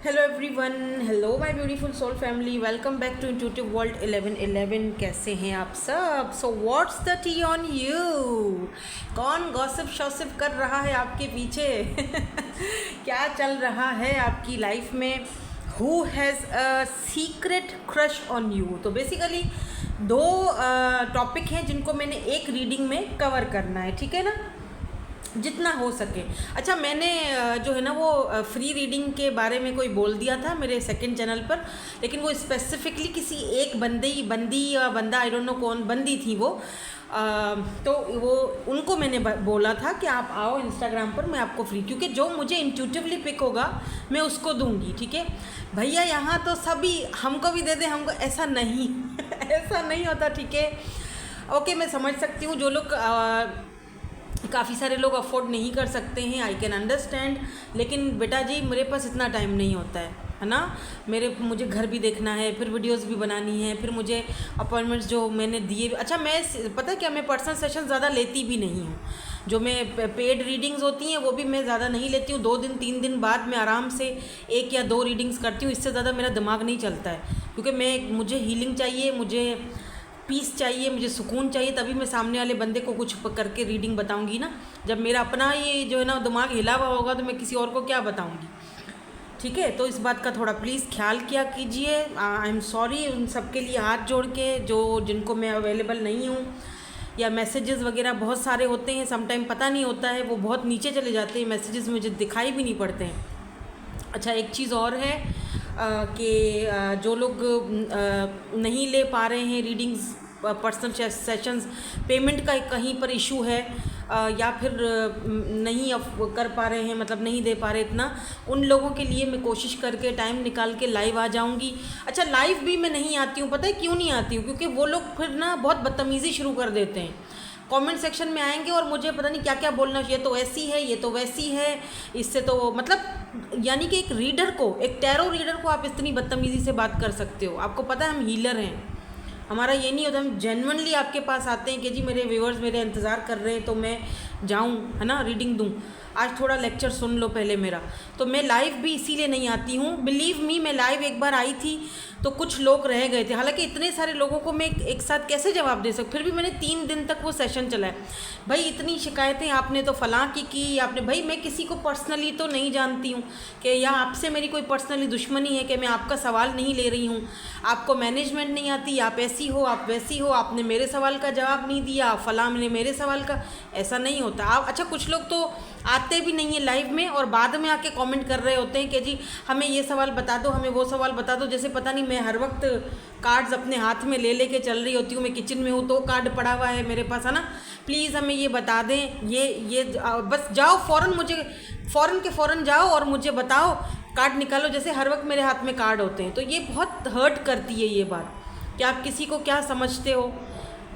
Hello everyone, hello my beautiful soul family, welcome back to intuitive world 1111। कैसे हैं आप सब? So what's the tea on you? कौन gossip शॉसिप कर रहा है आपके पीछे? क्या चल रहा है आपकी लाइफ में? Who has a secret crush on you? तो बेसिकली दो टॉपिक हैं जिनको मैंने एक रीडिंग में कवर करना है, ठीक है ना, जितना हो सके। अच्छा, मैंने जो है ना वो फ्री रीडिंग के बारे में कोई बोल दिया था मेरे सेकंड चैनल पर, लेकिन वो स्पेसिफिकली किसी एक बंदी या बंदा, आई डोंट नो कौन बंदी थी वो, तो वो उनको मैंने बोला था कि आप आओ इंस्टाग्राम पर, मैं आपको फ्री, क्योंकि जो मुझे इंट्यूटिवली पिक होगा मैं उसको दूंगी, ठीक है भैया। यहाँ तो सभी हमको भी दे दे, हमको ऐसा नहीं ऐसा नहीं होता, ठीक है। ओके, मैं समझ सकती हूँ जो लोग काफ़ी सारे लोग अफोर्ड नहीं कर सकते हैं, आई कैन अंडरस्टैंड, लेकिन बेटा जी मेरे पास इतना टाइम नहीं होता है ना। मुझे घर भी देखना है, फिर वीडियोस भी बनानी है, फिर मुझे अपॉइंटमेंट्स जो मैंने दिए। अच्छा, मैं पता है क्या, मैं पर्सनल सेशन ज़्यादा लेती भी नहीं हूँ। जो मैं पेड रीडिंग्स होती हैं वो भी मैं ज़्यादा नहीं लेती हूँ। 2 दिन 3 दिन बाद मैं आराम से 1 या 2 रीडिंग्स करती हूँ, इससे ज़्यादा मेरा दिमाग नहीं चलता है, क्योंकि मुझे हीलिंग चाहिए, मुझे पीस चाहिए, मुझे सुकून चाहिए, तभी मैं सामने वाले बंदे को कुछ करके रीडिंग बताऊंगी ना। जब मेरा अपना ये जो है ना दिमाग हिला हुआ होगा तो मैं किसी और को क्या बताऊंगी, ठीक है। तो इस बात का थोड़ा प्लीज़ ख्याल किया कीजिए। आई एम सॉरी उन सबके लिए हाथ जोड़ के जिनको मैं अवेलेबल नहीं हूँ, या मैसेजेस वगैरह बहुत सारे होते हैं, समटाइम पता नहीं होता है, वो बहुत नीचे चले जाते हैं मैसेजेस, मुझे दिखाई भी नहीं पड़ते हैं। अच्छा, एक चीज़ और है कि जो लोग नहीं ले पा रहे हैं रीडिंग्स, पर्सनल सेशंस, पेमेंट का कहीं पर इशू है, या फिर नहीं कर पा रहे हैं, मतलब नहीं दे पा रहे इतना, उन लोगों के लिए मैं कोशिश करके टाइम निकाल के लाइव आ जाऊंगी। अच्छा, लाइव भी मैं नहीं आती हूँ, पता है क्यों नहीं आती हूँ? क्योंकि वो लोग फिर ना बहुत बदतमीज़ी शुरू कर देते हैं, कमेंट सेक्शन में आएंगे और मुझे पता नहीं क्या क्या बोलना, ये तो ऐसी है, ये तो वैसी है, इससे तो मतलब, यानी कि एक रीडर को, एक टैरो रीडर को आप इतनी बदतमीज़ी से बात कर सकते हो? आपको पता है हम हीलर हैं, हमारा ये नहीं होता, हम जेन्युइनली आपके पास आते हैं कि जी मेरे व्यूअर्स मेरे इंतज़ार कर रहे हैं तो मैं जाऊं, है ना, रीडिंग दूं। आज थोड़ा लेक्चर सुन लो पहले मेरा। तो मैं लाइव भी इसीलिए नहीं आती हूँ, बिलीव मी। मैं लाइव एक बार आई थी तो कुछ लोग रह गए थे, हालांकि इतने सारे लोगों को मैं एक साथ कैसे जवाब दे सकूँ, फिर भी मैंने 3 दिन तक वो सेशन चलाया। भाई इतनी शिकायतें आपने तो फलां की आपने, भाई मैं किसी को पर्सनली तो नहीं जानती हूँ कि या आपसे मेरी कोई पर्सनली दुश्मनी है कि मैं आपका सवाल नहीं ले रही हूँ, आपको मैनेजमेंट नहीं आती, आप ऐसी हो, आप वैसी हो, आपने मेरे सवाल का जवाब नहीं दिया, फलां ने मेरे सवाल का, ऐसा नहीं होता। आप अच्छा, कुछ लोग तो आते भी नहीं है लाइव में और बाद में आके कमेंट कर रहे होते हैं कि जी हमें ये सवाल बता दो, हमें वो सवाल बता दो, जैसे पता नहीं मैं हर वक्त कार्ड्स अपने हाथ में ले लेके चल रही होती हूँ। मैं किचन में हूँ तो कार्ड पड़ा हुआ है मेरे पास, है ना। प्लीज़ हमें ये बता दें, ये बस जाओ फ़ौरन, मुझे फ़ौरन के फ़ौरन जाओ और मुझे बताओ, कार्ड निकालो, जैसे हर वक्त मेरे हाथ में कार्ड होते हैं। तो ये बहुत हर्ट करती है ये बात कि आप किसी को क्या समझते हो,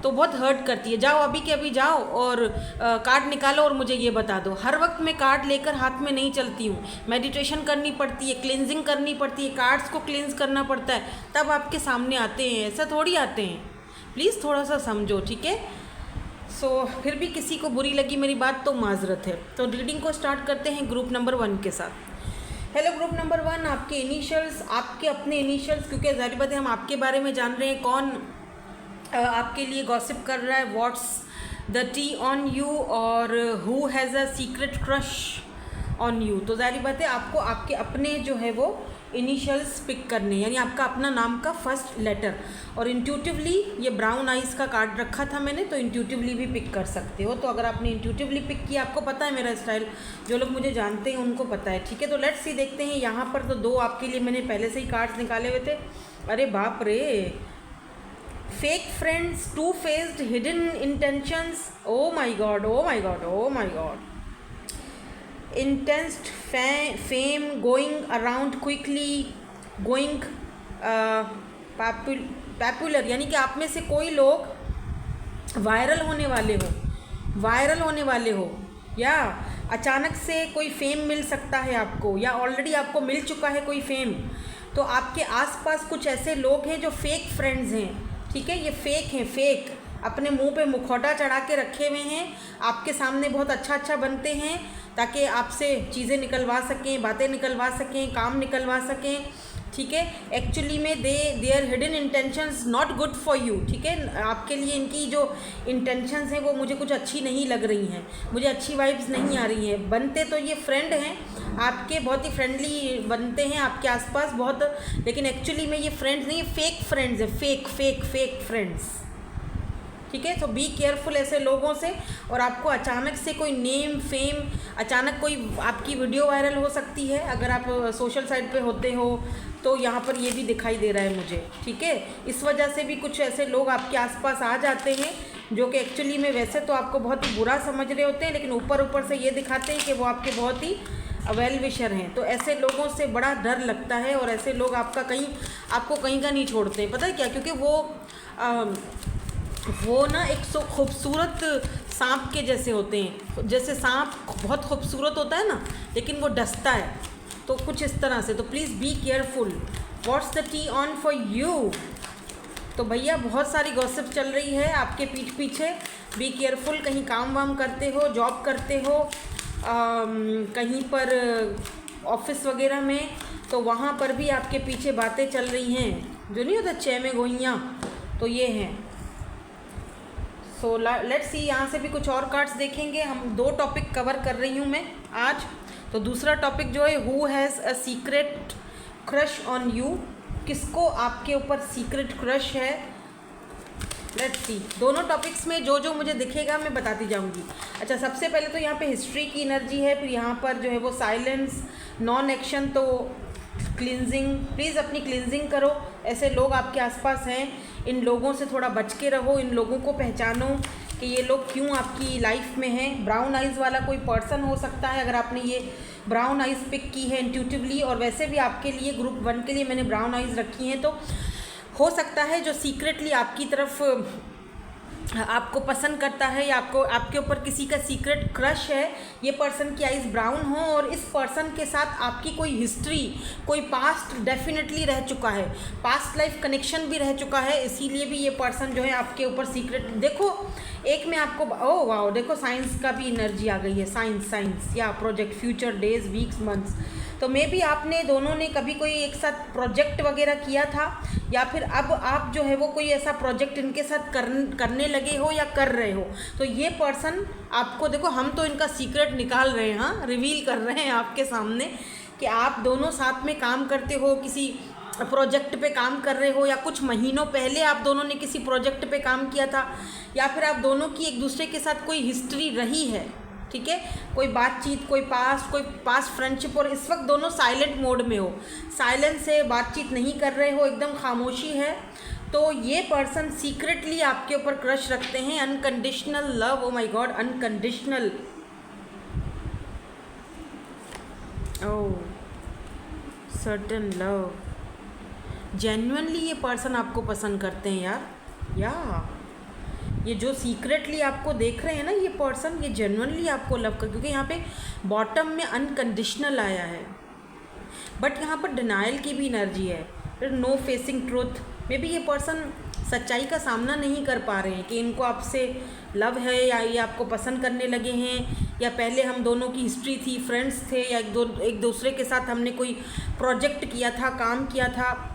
तो बहुत हर्ट करती है। जाओ अभी के अभी जाओ और कार्ड निकालो और मुझे ये बता दो। हर वक्त मैं कार्ड लेकर हाथ में नहीं चलती हूँ, मेडिटेशन करनी पड़ती है, क्लिनजिंग करनी पड़ती है, कार्ड्स को क्लिनज करना पड़ता है, तब आपके सामने आते हैं, ऐसा थोड़ी आते हैं। प्लीज़ थोड़ा सा समझो, ठीक है। सो फिर भी किसी को बुरी लगी मेरी बात तो माजरत है। तो रीडिंग को स्टार्ट करते हैं ग्रुप नंबर 1 के साथ। हेलो ग्रुप नंबर 1, आपके इनिशियल्स, आपके अपने इनिशियल्स, क्योंकि ज़ाहिर बात है हम आपके बारे में जान रहे हैं, कौन आपके लिए गॉसिप कर रहा है, what's the tea on you, और who has a secret crush on you. तो ज़ाहिर बात है आपको आपके अपने जो है वो इनिशियल्स पिक करने, यानी आपका अपना नाम का फर्स्ट लेटर। और इंट्यूटिवली, ये ब्राउन आइज़ का कार्ड रखा था मैंने, तो इंट्यूटिवली भी पिक कर सकते हो। तो अगर आपने इंट्यूटिवली पिक किया, आपको पता है मेरा स्टाइल, जो लोग मुझे जानते हैं उनको पता है, ठीक है। तो लेट्स सी, देखते हैं। यहाँ पर तो 2 आपके लिए मैंने पहले से ही कार्ड्स निकाले हुए थे। अरे बाप रे, fake friends, two faced, hidden intentions, oh my god, oh my god, oh my god, intense fame, going around quickly, going popular, यानी कि आप में से कोई लोग वायरल होने वाले हो, या अचानक से कोई फेम मिल सकता है आपको, या ऑलरेडी आपको मिल चुका है कोई फेम। तो आपके आसपास कुछ ऐसे लोग हैं जो फेक फ्रेंड्स हैं, ठीक है। ये फेक हैं, फेक अपने मुंह पे मुखौटा चढ़ा के रखे हुए हैं, आपके सामने बहुत अच्छा अच्छा बनते हैं, ताकि आपसे चीज़ें निकलवा सकें, बातें निकलवा सकें, काम निकलवा सकें, ठीक है। एक्चुअली में their hidden intentions not good for you, ठीक है। आपके लिए इनकी जो इंटेंशंस हैं वो मुझे कुछ अच्छी नहीं लग रही हैं, मुझे अच्छी वाइब्स नहीं आ रही हैं। बनते तो ये फ्रेंड हैं आपके, बहुत ही फ्रेंडली बनते हैं आपके आसपास बहुत, लेकिन एक्चुअली में ये फ्रेंड्स नहीं, ये फेक फ्रेंड्स हैं, फेक फ्रेंड्स, ठीक है। तो बी केयरफुल ऐसे लोगों से। और आपको अचानक से कोई नेम फेम, अचानक कोई आपकी वीडियो वायरल हो सकती है अगर आप सोशल साइट पे होते हो, तो यहाँ पर ये भी दिखाई दे रहा है मुझे, ठीक है। इस वजह से भी कुछ ऐसे लोग आपके आसपास आ जाते हैं जो कि एक्चुअली में वैसे तो आपको बहुत ही बुरा समझ रहे होते हैं, लेकिन ऊपर से ये दिखाते हैं कि वो आपके बहुत ही वेल विशर हैं। तो ऐसे लोगों से बड़ा डर लगता है, और ऐसे लोग आपको कहीं का नहीं छोड़ते। पता है क्या? क्योंकि वो ना एक सो खूबसूरत सांप के जैसे होते हैं, जैसे सांप बहुत खूबसूरत होता है ना, लेकिन वो डसता है, तो कुछ इस तरह से। तो please be careful. What's the tea on for you? तो भैया बहुत सारी गॉसिप चल रही है आपके पीठ पीछे। Be careful. कहीं काम वाम करते हो, जॉब करते हो, कहीं पर ऑफिस वगैरह में, तो वहाँ पर भी आपके पीछे बातें चल रही हैं, जो नहीं होता चे में गोइयाँ, तो ये हैं। सो लेट्स सी, यहाँ से भी कुछ और कार्ड्स देखेंगे हम। 2 टॉपिक कवर कर रही हूँ मैं आज। तो दूसरा टॉपिक जो है, who has a secret crush on you? किसको आपके ऊपर सीक्रेट क्रश है? Let's see. दोनों टॉपिक्स में जो मुझे दिखेगा मैं बताती जाऊंगी। अच्छा, सबसे पहले तो यहाँ पे हिस्ट्री की एनर्जी है, फिर यहाँ पर जो है वो साइलेंस, नॉन एक्शन, तो क्लिनजिंग। प्लीज़ अपनी क्लिनजिंग करो। ऐसे लोग आपके आसपास हैं, इन लोगों से थोड़ा बच के रहो, इन लोगों को पहचानो कि ये लोग क्यों आपकी लाइफ में हैं। ब्राउन आइज़ वाला कोई पर्सन हो सकता है, अगर आपने ये ब्राउन आइज़ पिक की है इंट्यूटिवली, और वैसे भी आपके लिए ग्रुप 1 के लिए मैंने ब्राउन आइज़ रखी हैं, तो हो सकता है जो सीक्रेटली आपकी तरफ आपको पसंद करता है, या आपके ऊपर किसी का सीक्रेट क्रश है, ये पर्सन की आइज़ ब्राउन हो, और इस पर्सन के साथ आपकी कोई हिस्ट्री, कोई पास्ट डेफिनेटली रह चुका है, पास्ट लाइफ कनेक्शन भी रह चुका है, इसीलिए भी ये पर्सन जो है आपके ऊपर सीक्रेट। देखो, एक में आपको ओह वाओ, देखो साइंस का भी एनर्जी आ गई है। साइंस या project, future, days, weeks, months. तो मे बी आपने दोनों ने कभी कोई एक साथ प्रोजेक्ट वगैरह किया था, या फिर अब आप जो है वो कोई ऐसा प्रोजेक्ट इनके साथ करने लगे हो या कर रहे हो। तो ये पर्सन आपको, देखो हम तो इनका सीक्रेट निकाल रहे हैं, हाँ, रिवील कर रहे हैं आपके सामने कि आप दोनों साथ में काम करते हो, किसी प्रोजेक्ट पे काम कर रहे हो, या कुछ महीनों पहले आप दोनों ने किसी प्रोजेक्ट पे काम किया था, या फिर आप दोनों की एक दूसरे के साथ कोई हिस्ट्री रही है, ठीक है, कोई बातचीत, कोई पास्ट फ्रेंडशिप, और इस वक्त दोनों साइलेंट मोड में हो, साइलेंस से बातचीत नहीं कर रहे हो, एकदम खामोशी है। तो ये पर्सन सीक्रेटली आपके ऊपर क्रश रखते हैं। Unconditional love, oh my God, unconditional, oh certain love. Genuinely ये पर्सन आपको पसंद करते हैं यार, या ये जो सीक्रेटली आपको देख रहे हैं ना ये पर्सन, ये जेन्युइनली आपको लव कर, क्योंकि यहाँ पे बॉटम में अनकंडीशनल आया है, बट यहाँ पर डिनाइल की भी एनर्जी है, फिर no facing truth. Maybe ये पर्सन सच्चाई का सामना नहीं कर पा रहे हैं कि इनको आपसे लव है, या ये आपको पसंद करने लगे हैं, या पहले हम दोनों की हिस्ट्री थी, फ्रेंड्स थे, या एक दूसरे के साथ हमने कोई प्रोजेक्ट किया था, काम किया था।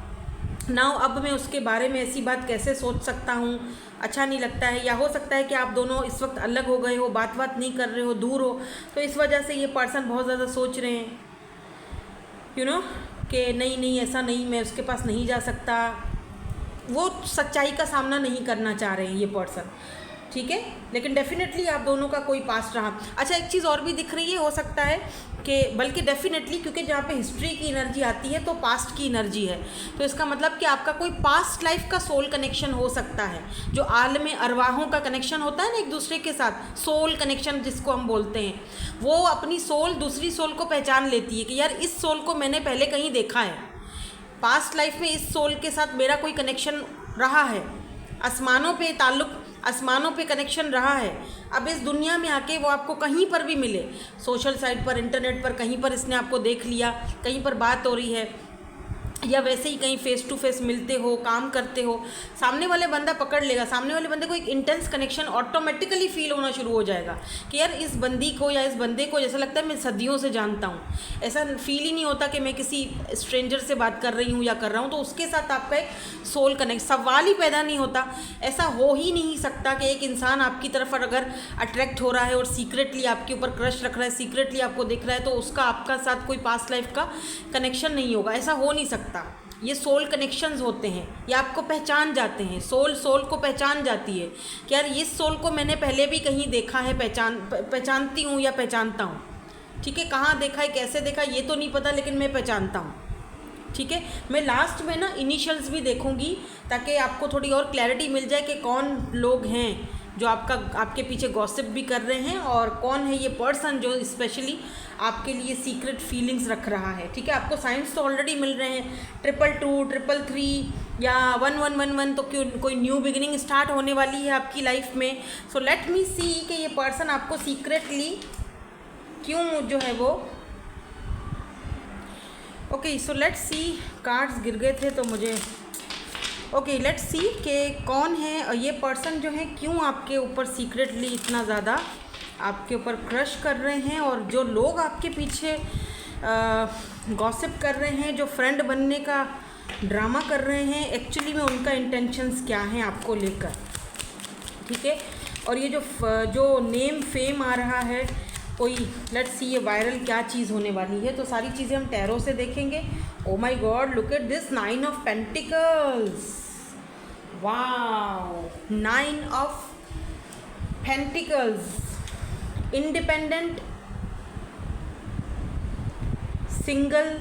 नाउ अब मैं उसके बारे में ऐसी बात कैसे सोच सकता हूँ, अच्छा नहीं लगता है। या हो सकता है कि आप दोनों इस वक्त अलग हो गए हो, बात नहीं कर रहे हो, दूर हो, तो इस वजह से ये पर्सन बहुत ज़्यादा सोच रहे हैं, यू नो, कि नहीं ऐसा नहीं, मैं उसके पास नहीं जा सकता। वो सच्चाई का सामना नहीं करना चाह रहे हैं ये पर्सन, ठीक है। लेकिन डेफिनेटली आप दोनों का कोई पास्ट रहा। अच्छा, एक चीज़ और भी दिख रही है, हो सकता है कि बल्कि डेफिनेटली, क्योंकि जहाँ पे हिस्ट्री की एनर्जी आती है तो पास्ट की एनर्जी है, तो इसका मतलब कि आपका कोई पास्ट लाइफ का सोल कनेक्शन हो सकता है, जो आलम अरवाहों का कनेक्शन होता है ना एक दूसरे के साथ, सोल कनेक्शन जिसको हम बोलते हैं, वो अपनी सोल दूसरी सोल को पहचान लेती है कि यार इस सोल को मैंने पहले कहीं देखा है, पास्ट लाइफ में इस सोल के साथ मेरा कोई कनेक्शन रहा है, आसमानों पे ताल्लुक़, आसमानों पे कनेक्शन रहा है। अब इस दुनिया में आके वो आपको कहीं पर भी मिले, सोशल साइट पर, इंटरनेट पर, कहीं पर इसने आपको देख लिया, कहीं पर बात हो रही है, या वैसे ही कहीं फेस टू फेस मिलते हो, काम करते हो, सामने वाले बंदा पकड़ लेगा, सामने वाले बंदे को एक इंटेंस कनेक्शन ऑटोमेटिकली फील होना शुरू हो जाएगा कि यार इस बंदी को या इस बंदे को जैसा लगता है मैं सदियों से जानता हूँ। ऐसा फील ही नहीं होता कि मैं किसी स्ट्रेंजर से बात कर रही हूँ या कर रहा हूँ। तो उसके साथ आपका एक सोल कनेक्ट, सवाल ही पैदा नहीं होता। ऐसा हो ही नहीं सकता कि एक इंसान आपकी तरफ अगर अट्रैक्ट हो रहा है और सीक्रेटली आपके ऊपर क्रश रख रहा है, सीक्रेटली आपको देख रहा है, तो उसका आपका साथ कोई पास्ट लाइफ का कनेक्शन नहीं होगा। ऐसा हो नहीं सकता। ये सोल कनेक्शंस होते हैं, ये आपको पहचान जाते हैं। सोल को पहचान जाती है कि यार इस सोल को मैंने पहले भी कहीं देखा है, पहचानती हूँ या पहचानता हूँ। ठीक है, कहाँ देखा है, कैसे देखा ये तो नहीं पता, लेकिन मैं पहचानता हूँ। ठीक है, मैं लास्ट में ना इनिशियल्स भी देखूंगी ताकि आपको थोड़ी और क्लैरिटी मिल जाए कि कौन लोग हैं जो आपके पीछे गॉसिप भी कर रहे हैं और कौन है ये पर्सन जो स्पेशली आपके लिए सीक्रेट फीलिंग्स रख रहा है। ठीक है, आपको साइंस तो ऑलरेडी मिल रहे हैं, 222, 333 या 1111, तो क्यों कोई न्यू बिगिनिंग स्टार्ट होने वाली है आपकी लाइफ में। सो लेट मी सी कि ये पर्सन आपको सीक्रेटली क्यों जो है वो okay. So let's see, cards गिर गए थे तो मुझे ओके लेट्स सी कि कौन है ये पर्सन जो है, क्यों आपके ऊपर सीक्रेटली इतना ज़्यादा आपके ऊपर क्रश कर रहे हैं। और जो लोग आपके पीछे गॉसिप कर रहे हैं, जो फ्रेंड बनने का ड्रामा कर रहे हैं, एक्चुअली में उनका इंटेंशंस क्या हैं आपको लेकर। ठीक है, और ये जो नेम फेम आ रहा है कोई, लेट्स सी ये वायरल क्या चीज़ होने वाली है। तो सारी चीज़ें हम टैरो से देखेंगे। Oh my God, look at this 9 of pentacles. Wow, 9 of pentacles, independent, single.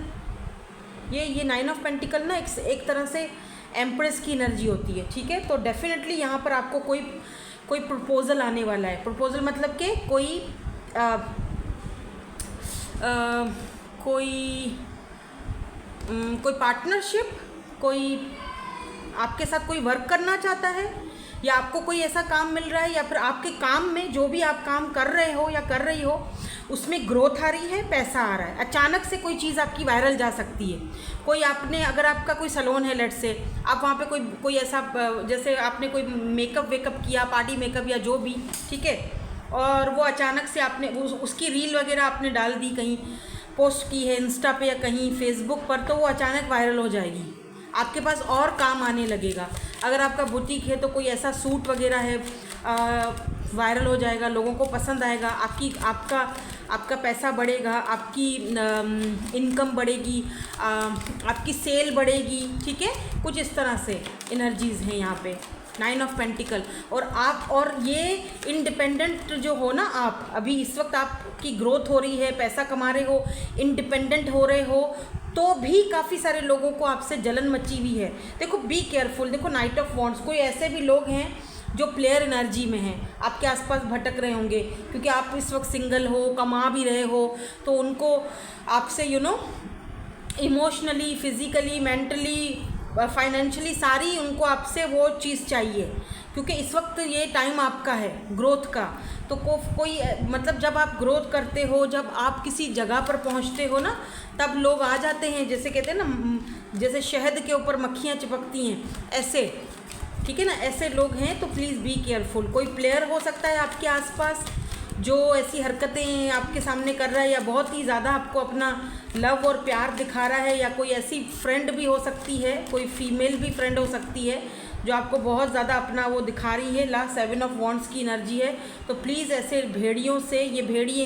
ये 9 ऑफ पेंटिकल ना एक तरह से एम्प्रेस की एनर्जी होती है। ठीक है, तो डेफिनेटली यहाँ पर आपको कोई प्रपोजल आने वाला है। प्रपोजल मतलब कि कोई पार्टनरशिप, कोई आपके साथ कोई वर्क करना चाहता है, या आपको कोई ऐसा काम मिल रहा है, या फिर आपके काम में जो भी आप काम कर रहे हो या कर रही हो उसमें ग्रोथ आ रही है, पैसा आ रहा है। अचानक से कोई चीज़ आपकी वायरल जा सकती है। कोई आपने, अगर आपका कोई सैलून है लेट से, आप वहाँ पे कोई ऐसा, जैसे आपने कोई मेकअप वेकअप किया, पार्टी मेकअप या जो भी, ठीक है, और वो अचानक से आपने उसकी रील वगैरह आपने डाल दी, कहीं पोस्ट की है इंस्टा पे या कहीं फेसबुक पर, तो वो अचानक वायरल हो जाएगी। आपके पास और काम आने लगेगा। अगर आपका बुटीक है तो कोई ऐसा सूट वगैरह है वायरल हो जाएगा, लोगों को पसंद आएगा, आपका पैसा बढ़ेगा, आपकी इनकम बढ़ेगी, आपकी सेल बढ़ेगी। ठीक है, कुछ इस तरह से एनर्जीज़ हैं यहाँ पे 9 ऑफ पेंटिकल। और ये इंडिपेंडेंट जो हो ना, आप अभी इस वक्त आपकी ग्रोथ हो रही है, पैसा कमा रहे हो, इंडिपेंडेंट हो रहे हो, तो भी काफ़ी सारे लोगों को आपसे जलन मची हुई है। देखो, बी केयरफुल। देखो, नाइट ऑफ वॉन्ड्स, कोई ऐसे भी लोग हैं जो प्लेयर एनर्जी में हैं, आपके आसपास भटक रहे होंगे क्योंकि आप इस वक्त सिंगल हो, कमा भी रहे हो, तो उनको आपसे इमोशनली, फिज़िकली, मेंटली, फाइनेंशियली सारी उनको आपसे वो चीज़ चाहिए, क्योंकि इस वक्त ये टाइम आपका है ग्रोथ का। तो कोई मतलब जब आप ग्रोथ करते हो, जब आप किसी जगह पर पहुंचते हो ना, तब लोग आ जाते हैं, जैसे कहते हैं ना, जैसे शहद के ऊपर मक्खियाँ चिपकती हैं, ऐसे। ठीक है ना, ऐसे लोग हैं। तो प्लीज़ बी केयरफुल। कोई प्लेयर हो सकता है आपके आसपास जो ऐसी हरकतें आपके सामने कर रहा है, या बहुत ही ज़्यादा आपको अपना लव और प्यार दिखा रहा है, या कोई ऐसी फ्रेंड भी हो सकती है, कोई फीमेल भी फ्रेंड हो सकती है जो आपको बहुत ज़्यादा अपना वो दिखा रही है। लास्ट 7 ऑफ वॉन्ड्स की एनर्जी है। तो प्लीज़ ऐसे भेड़ियों से, ये भेड़िए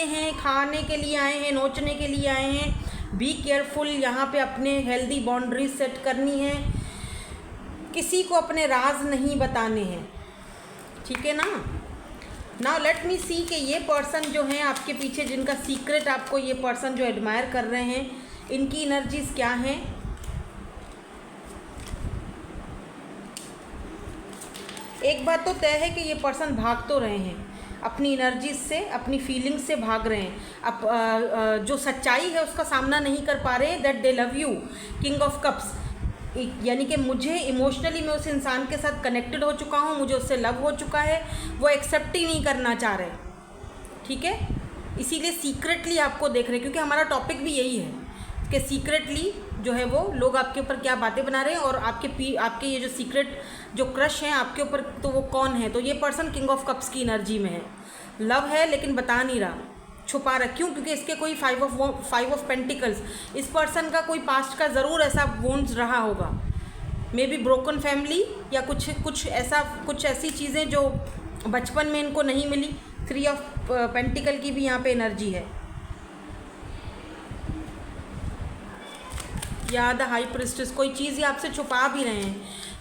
हैं, खाने के लिए आए हैं, नोचने के लिए आए हैं। Be careful. यहाँ पे अपने हेल्दी बाउंड्रीज सेट करनी है, किसी को अपने राज नहीं बताने हैं। ठीक है ना। नाउ लेट मी सी कि ये पर्सन जो हैं आपके पीछे, जिनका सीक्रेट आपको ये पर्सन जो एडमायर कर रहे हैं, इनकी एनर्जीज क्या हैं। एक बात तो तय है कि ये पर्सन भाग तो रहे हैं अपनी एनर्जीज से, अपनी फीलिंग्स से भाग रहे हैं। अब जो सच्चाई है उसका सामना नहीं कर पा रहे। That they love you, king of cups, यानी कि मुझे इमोशनली मैं उस इंसान के साथ कनेक्टेड हो चुका हूँ, मुझे उससे लव हो चुका है, वो एक्सेप्ट ही नहीं करना चाह रहे। ठीक है, इसीलिए सीक्रेटली आपको देख रहे हैं, क्योंकि हमारा टॉपिक भी यही है। कि सीक्रेटली जो है वो लोग आपके ऊपर क्या बातें बना रहे हैं, और आपके ये जो सीक्रेट जो क्रश हैं आपके ऊपर, तो वो कौन है। तो ये पर्सन किंग ऑफ कप्स की एनर्जी में है, लव है लेकिन बता नहीं रहा, छुपा रहा। क्यों? क्योंकि इसके कोई फाइव ऑफ पेंटिकल्स, इस पर्सन का कोई पास्ट का ज़रूर ऐसा वोन्स रहा होगा, मे बी ब्रोकन फैमिली, या कुछ ऐसी चीज़ें जो बचपन में इनको नहीं मिली। 3 ऑफ पेंटिकल की भी यहाँ पे एनर्जी है, या द हाई प्रिस्टेस, कोई चीज़ ये आपसे छुपा भी रहे हैं,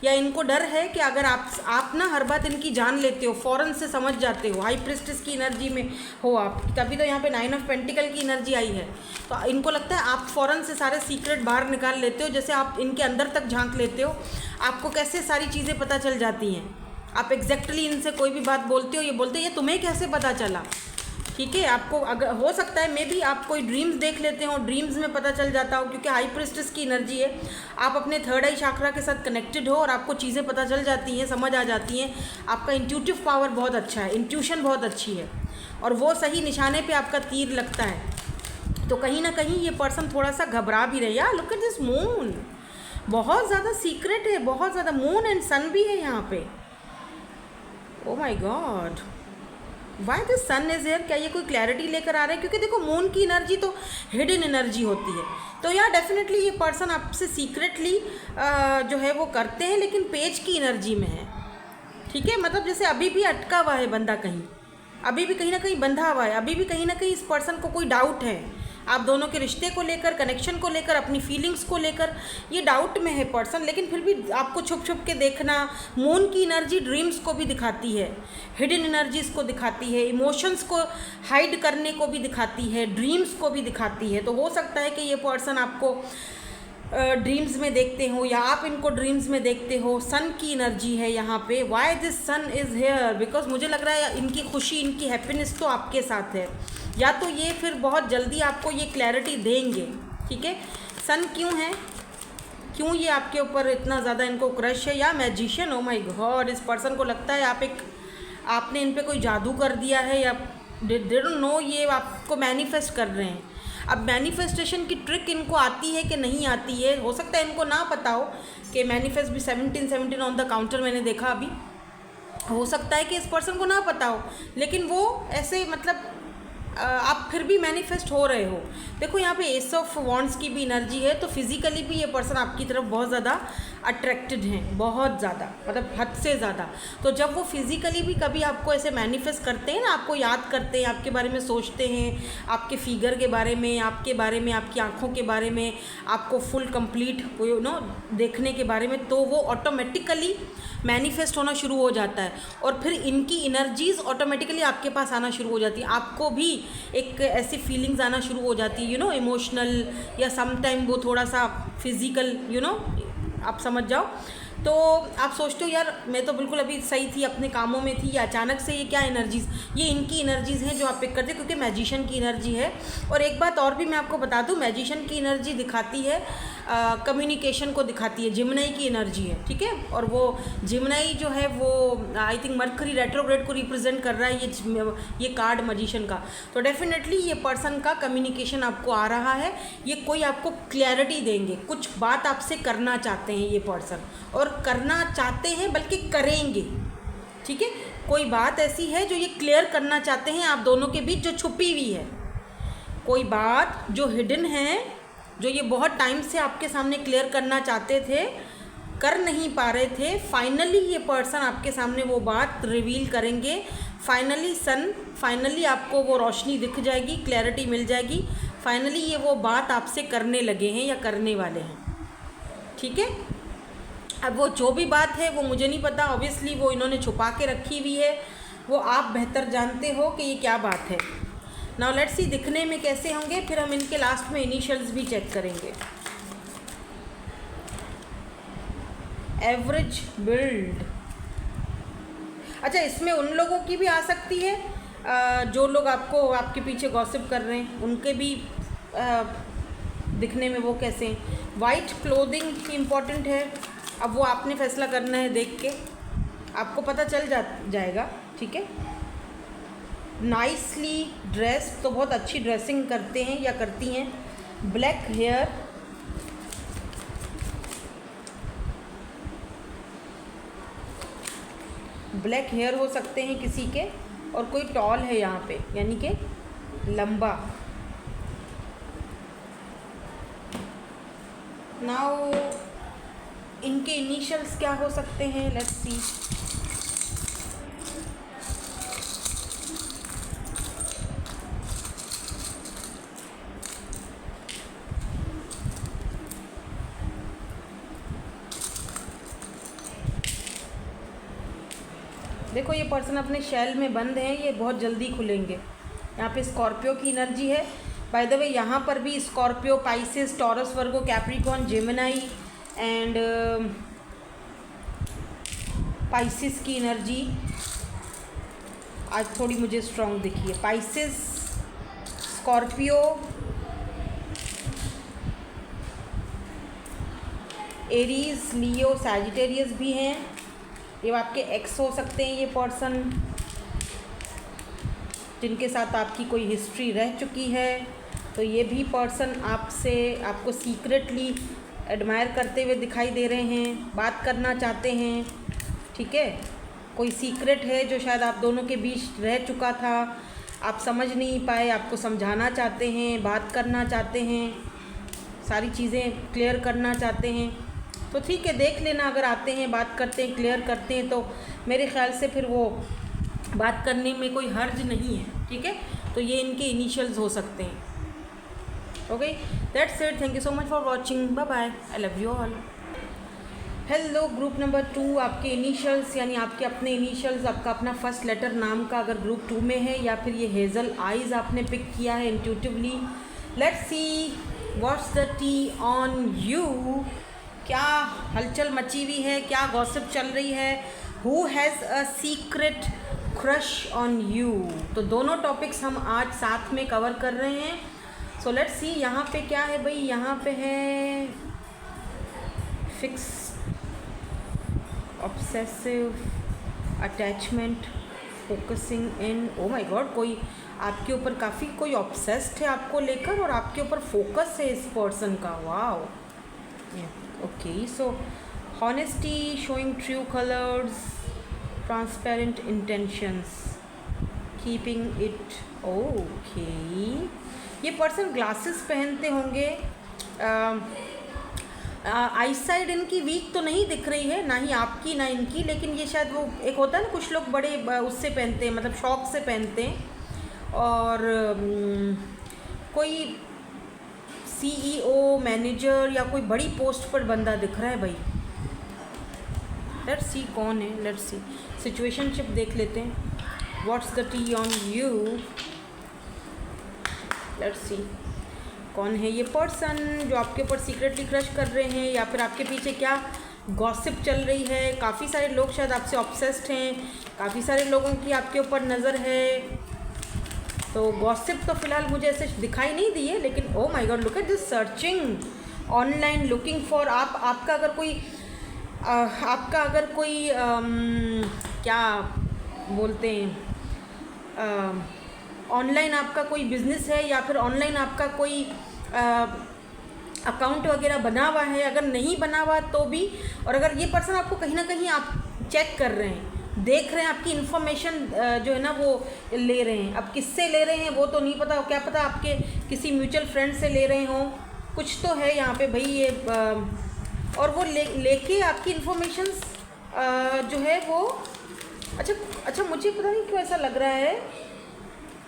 या इनको डर है कि अगर आप ना हर बात इनकी जान लेते हो, फ़ौरन से समझ जाते हो, हाई प्रिस्टेस की एनर्जी में हो आप, तभी तो यहाँ पे 9 ऑफ पेंटिकल की एनर्जी आई है। तो इनको लगता है आप फ़ौरन से सारे सीक्रेट बाहर निकाल लेते हो, जैसे आप इनके अंदर तक झांक लेते हो, आपको कैसे सारी चीज़ें पता चल जाती हैं। आप एग्जैक्टली इनसे कोई भी बात बोलते हो, ये बोलते हैं ये तुम्हें कैसे पता चला। ठीक है, आपको अगर हो सकता है मे बी आप कोई ड्रीम्स देख लेते हो, ड्रीम्स में पता चल जाता हो, क्योंकि हाई प्रिस्टेस की एनर्जी है, आप अपने थर्ड आई चक्रा के साथ कनेक्टेड हो और आपको चीज़ें पता चल जाती हैं, समझ आ जाती हैं। आपका इंट्यूटिव पावर बहुत अच्छा है, इंट्यूशन बहुत अच्छी है, और वो सही निशाने पे आपका तीर लगता है। तो कहीं ना कहीं ये पर्सन थोड़ा सा घबरा भी रहे। यार लुक एट दिस मून, बहुत ज़्यादा सीक्रेट है, बहुत ज़्यादा। मून एंड सन भी है यहाँ पे। Oh my God, why the sun is here. क्या ये कोई क्लैरिटी लेकर आ रहा है? क्योंकि देखो मून की एनर्जी तो हिडन एनर्जी होती है, तो यार डेफिनेटली ये पर्सन आपसे सीक्रेटली जो है वो करते हैं, लेकिन पेज की एनर्जी में है। ठीक है, मतलब जैसे अभी भी अटका हुआ है बंदा, कहीं अभी भी कहीं ना कहीं बंधा हुआ है, अभी भी कहीं ना कहीं इस पर्सन को कोई डाउट है आप दोनों के रिश्ते को लेकर, कनेक्शन को लेकर, अपनी फीलिंग्स को लेकर, ये डाउट में है पर्सन। लेकिन फिर भी आपको छुप छुप के देखना। मून की एनर्जी ड्रीम्स को भी दिखाती है, हिडन एनर्जीज को दिखाती है, इमोशंस को हाइड करने को भी दिखाती है, ड्रीम्स को भी दिखाती है। तो हो सकता है कि ये पर्सन आपको ड्रीम्स में देखते हो, या आप इनको ड्रीम्स में देखते हो। सन की एनर्जी है यहाँ पे। Why this sun is here? Because मुझे लग रहा है इनकी खुशी, इनकी हैप्पीनेस तो आपके साथ है, या तो ये फिर बहुत जल्दी आपको ये क्लैरिटी देंगे। ठीक है, सन क्यों है, क्यों ये आपके ऊपर इतना ज़्यादा इनको क्रश है? या मैजिशियन, ओ माय गॉड, इस पर्सन को लगता है आपने इन पे कोई जादू कर दिया है, या दे डोंट नो ये आपको मैनिफेस्ट कर रहे हैं। अब मैनिफेस्टेशन की ट्रिक इनको आती है कि नहीं आती है, हो सकता है इनको ना पता हो कि मैनिफेस्ट भी 17 ऑन द काउंटर मैंने देखा अभी। हो सकता है कि इस पर्सन को ना पता हो, लेकिन वो ऐसे मतलब आप फिर भी मैनिफेस्ट हो रहे हो। देखो यहाँ पे एस ऑफ वॉन्ड्स की भी एनर्जी है, तो फिजिकली भी ये पर्सन आपकी तरफ बहुत ज़्यादा अट्रैक्टेड हैं, बहुत ज़्यादा, मतलब हद से ज़्यादा। तो जब वो फिजिकली भी कभी आपको ऐसे मैनिफेस्ट करते हैं ना, आपको याद करते हैं, आपके बारे में सोचते हैं, आपके फिगर के बारे में, आपके बारे में, आपकी आँखों के बारे में, आपको फुल कंप्लीट यू नो देखने के बारे में, तो वो ऑटोमेटिकली मैनिफेस्ट होना शुरू हो जाता है, और फिर इनकी एनर्जीज़ ऑटोमेटिकली आपके पास आना शुरू हो जाती है। आपको भी एक ऐसी फीलिंग्स आना शुरू हो जाती है, यू नो, इमोशनल, या समटाइम वो थोड़ा सा फिजिकल, यू नो, आप समझ जाओ। तो आप सोचते हो यार मैं तो बिल्कुल अभी सही थी, अपने कामों में थी, या अचानक से ये क्या एनर्जीज़, ये इनकी एनर्जीज़ हैं जो आप पिक करते हैं, क्योंकि मैजिशियन की एनर्जी है। और एक बात और भी मैं आपको बता दूं, मैजिशियन की एनर्जी दिखाती है कम्युनिकेशन को दिखाती है, जिमनाई की एनर्जी है। ठीक है, और वो जिमनाई जो है वो आई थिंक मरकरी रेट्रोग्रेड को रिप्रेजेंट कर रहा है ये कार्ड मैजिशियन का। तो डेफिनेटली ये पर्सन का कम्युनिकेशन आपको आ रहा है, ये कोई आपको क्लैरिटी देंगे, कुछ बात आपसे करना चाहते हैं ये पर्सन, और करना चाहते हैं बल्कि करेंगे। ठीक है, कोई बात ऐसी है जो ये क्लियर करना चाहते हैं आप दोनों के बीच, जो छुपी हुई है, कोई बात जो हिडन है, जो ये बहुत टाइम से आपके सामने क्लियर करना चाहते थे, कर नहीं पा रहे थे। फाइनली ये पर्सन आपके सामने वो बात रिवील करेंगे। फाइनली आपको वो रोशनी दिख जाएगी, क्लैरिटी मिल जाएगी। फाइनली ये वो बात आपसे करने लगे हैं या करने वाले हैं। ठीक है, अब वो जो भी बात है वो मुझे नहीं पता, ऑब्वियसली वो इन्होंने छुपा के रखी हुई है, वो आप बेहतर जानते हो कि ये क्या बात है। नाउ लेट्स सी दिखने में कैसे होंगे, फिर हम इनके लास्ट में इनिशियल्स भी चेक करेंगे। एवरेज बिल्ड, अच्छा इसमें उन लोगों की भी आ सकती है जो लोग आपके पीछे गॉसिप कर रहे हैं, उनके भी दिखने में वो कैसे हैं। वाइट क्लोथिंग इम्पॉर्टेंट है, अब वो आपने फैसला करना है, देख के आपको पता चल जाएगा। ठीक है, नाइसली ड्रेस, तो बहुत अच्छी ड्रेसिंग करते हैं या करती हैं, ब्लैक हेयर, ब्लैक हेयर हो सकते हैं किसी के, और कोई टॉल है यहाँ पे, यानी कि लंबा। नाउ इनके इनिशियल्स क्या हो सकते हैं, लेट्स सी। देखो ये पर्सन अपने शेल में बंद हैं, ये बहुत जल्दी खुलेंगे। यहाँ पे स्कॉर्पियो की एनर्जी है। बाय द वे यहाँ पर भी Scorpio, Pisces, taurus, Virgo, Capricorn, Gemini and Pisces की एनर्जी आज थोड़ी मुझे स्ट्रॉन्ग दिखी है। पाइसेस, स्कॉर्पियो, एरीज, लियो, सैजिटेरियस भी हैं। ये आपके एक्स हो सकते हैं, ये पर्सन जिनके साथ आपकी कोई हिस्ट्री रह चुकी है। तो ये भी पर्सन आपको सीक्रेटली एडमायर करते हुए दिखाई दे रहे हैं, बात करना चाहते हैं, ठीक है। कोई सीक्रेट है जो शायद आप दोनों के बीच रह चुका था, आप समझ नहीं पाए, आपको समझाना चाहते हैं, बात करना चाहते हैं, सारी चीज़ें क्लियर करना चाहते हैं। तो ठीक है, देख लेना, अगर आते हैं, बात करते हैं, क्लियर करते हैं, तो मेरे ख्याल से फिर वो बात करने में कोई हर्ज नहीं है, ठीक है। तो ये इनके इनिशियल्स हो सकते हैं। Okay, that's it, thank you so much for watching, bye bye, I love you all. Hello group number 2, आपके इनिशियल्स यानी आपके अपने इनिशियल्स, आपका अपना फर्स्ट लेटर नाम का अगर ग्रुप 2 में है, या फिर ये हेज़ल आइज़ आपने पिक किया है intuitively. Let's see what's the tea on you. क्या हलचल मची हुई है, क्या गॉसिप चल रही है, who has a secret crush on you. तो दोनों टॉपिक्स हम आज साथ में कवर कर रहे हैं। सो लेट्स सी यहाँ पे क्या है भाई, यहाँ पे है fix, obsessive, attachment, focusing in. Oh my God, कोई आपके ऊपर काफ़ी कोई ऑब्सेस्ड है आपको लेकर, और आपके ऊपर फोकस है इस पर्सन का। Wow, okay. So honesty, showing true colours, transparent intentions, keeping it okay. ये पर्सन ग्लासेस पहनते होंगे। आई साइड इनकी वीक तो नहीं दिख रही है, ना ही आपकी ना इनकी, लेकिन ये शायद वो एक होता है ना, कुछ लोग बड़े उससे पहनते हैं, मतलब शौक से पहनते हैं। और कोई CEO, मैनेजर या कोई बड़ी पोस्ट पर बंदा दिख रहा है भाई। लेट्स सी कौन है, लेट्स सी, सिचुएशनशिप देख लेते हैं। What's the tea on you, let's see कौन है ये पर्सन जो आपके ऊपर सीक्रेटली क्रश कर रहे हैं, या फिर आपके पीछे क्या गॉसिप चल रही है। काफ़ी सारे लोग शायद आपसे ऑब्सेस्ड हैं, काफ़ी सारे लोगों की आपके ऊपर नज़र है। तो गॉसिप तो फ़िलहाल मुझे ऐसे दिखाई नहीं दी है, लेकिन oh my God, look at this, searching online, looking for. आपका अगर कोई क्या बोलते हैं, ऑनलाइन आपका कोई बिज़नेस है, या फिर ऑनलाइन आपका कोई अकाउंट वगैरह बना हुआ है, अगर नहीं बना हुआ तो भी, और अगर ये पर्सन आपको कहीं ना कहीं आप चेक कर रहे हैं, देख रहे हैं, आपकी इन्फॉर्मेशन जो है ना वो ले रहे हैं। अब किससे ले रहे हैं वो तो नहीं पता, क्या पता आपके किसी म्यूचुअल फ्रेंड से ले रहे हों, कुछ तो है यहाँ पे भाई ये। और वो लेके आपकी इन्फॉर्मेशन जो है वो, अच्छा मुझे पता नहीं क्यों ऐसा लग रहा है,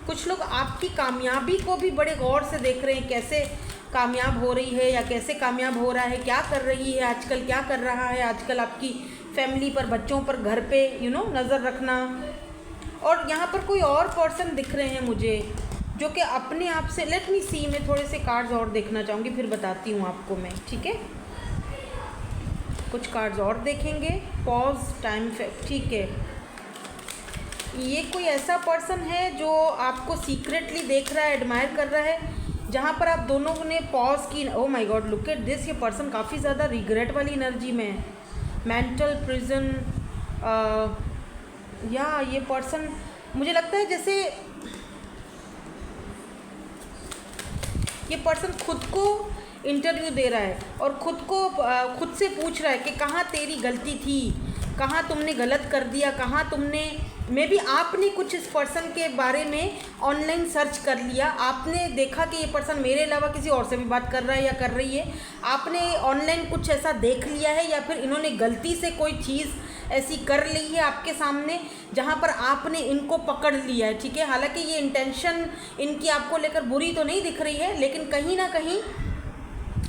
कुछ लोग आपकी कामयाबी को भी बड़े गौर से देख रहे हैं, कैसे कामयाब हो रही है, या कैसे कामयाब हो रहा है, क्या कर रही है आजकल, क्या कर रहा है आजकल, आपकी फैमिली पर, बच्चों पर, घर पे नज़र रखना। और यहाँ पर कोई और पर्सन दिख रहे हैं मुझे जो कि अपने आप से, लेट मी सी, मैं थोड़े से कार्ड्स और देखना चाहूँगी, फिर बताती हूँ आपको मैं, ठीक है। कुछ कार्ड्स और देखेंगे, पॉज, टाइम, ठीक है। ये कोई ऐसा पर्सन है जो आपको सीक्रेटली देख रहा है, एडमायर कर रहा है, जहाँ पर आप दोनों ने पॉज की। Oh my God, look at this, ये पर्सन काफ़ी ज़्यादा रिग्रेट वाली एनर्जी में है। मेंटल प्रिजन, या ये पर्सन मुझे लगता है जैसे ये पर्सन खुद को इंटरव्यू दे रहा है और खुद से पूछ रहा है कि कहाँ तेरी गलती थी, कहाँ तुमने गलत कर दिया, कहाँ तुमने मे बी आपने कुछ इस पर्सन के बारे में ऑनलाइन सर्च कर लिया, आपने देखा कि ये पर्सन मेरे अलावा किसी और से भी बात कर रहा है या कर रही है, आपने ऑनलाइन कुछ ऐसा देख लिया है या फिर इन्होंने गलती से कोई चीज़ ऐसी कर ली है आपके सामने जहाँ पर आपने इनको पकड़ लिया है। ठीक है, हालांकि ये इंटेंशन इनकी आपको लेकर बुरी तो नहीं दिख रही है, लेकिन कहीं ना कहीं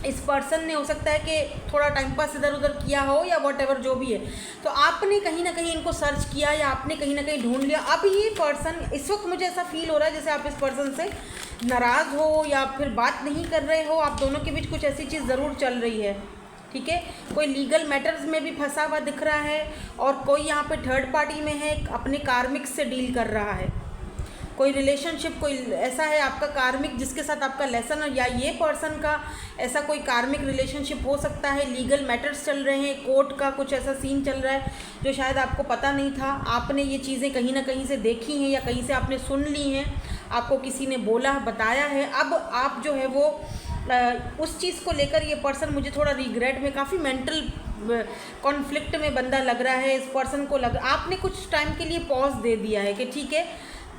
इस पर्सन ने हो सकता है कि थोड़ा टाइम पास इधर उधर किया हो या वॉट जो भी है, तो आपने कहीं ना कहीं इनको सर्च किया या आपने कहीं ना कहीं ढूंढ लिया। अब ये पर्सन इस वक्त मुझे ऐसा फील हो रहा है जैसे आप इस पर्सन से नाराज़ हो या फिर बात नहीं कर रहे हो, आप दोनों के बीच कुछ ऐसी चीज़ ज़रूर चल रही है। ठीक है, कोई लीगल मैटर्स में भी फंसा हुआ दिख रहा है और कोई यहाँ पे थर्ड पार्टी में है, अपने कार्मिक से डील कर रहा है, कोई रिलेशनशिप कोई ऐसा है आपका कार्मिक जिसके साथ आपका लेसन, या ये पर्सन का ऐसा कोई कार्मिक रिलेशनशिप हो सकता है। लीगल मैटर्स चल रहे हैं, कोर्ट का कुछ ऐसा सीन चल रहा है जो शायद आपको पता नहीं था, आपने ये चीज़ें कहीं ना कहीं से देखी हैं या कहीं से आपने सुन ली हैं, आपको किसी ने बोला बताया है। अब आप जो है वो उस चीज़ को लेकर ये पर्सन मुझे थोड़ा रिग्रेट में, काफ़ी मेंटल कॉन्फ्लिक्ट में बंदा लग रहा है। इस पर्सन को आपने कुछ टाइम के लिए पॉज दे दिया है कि ठीक है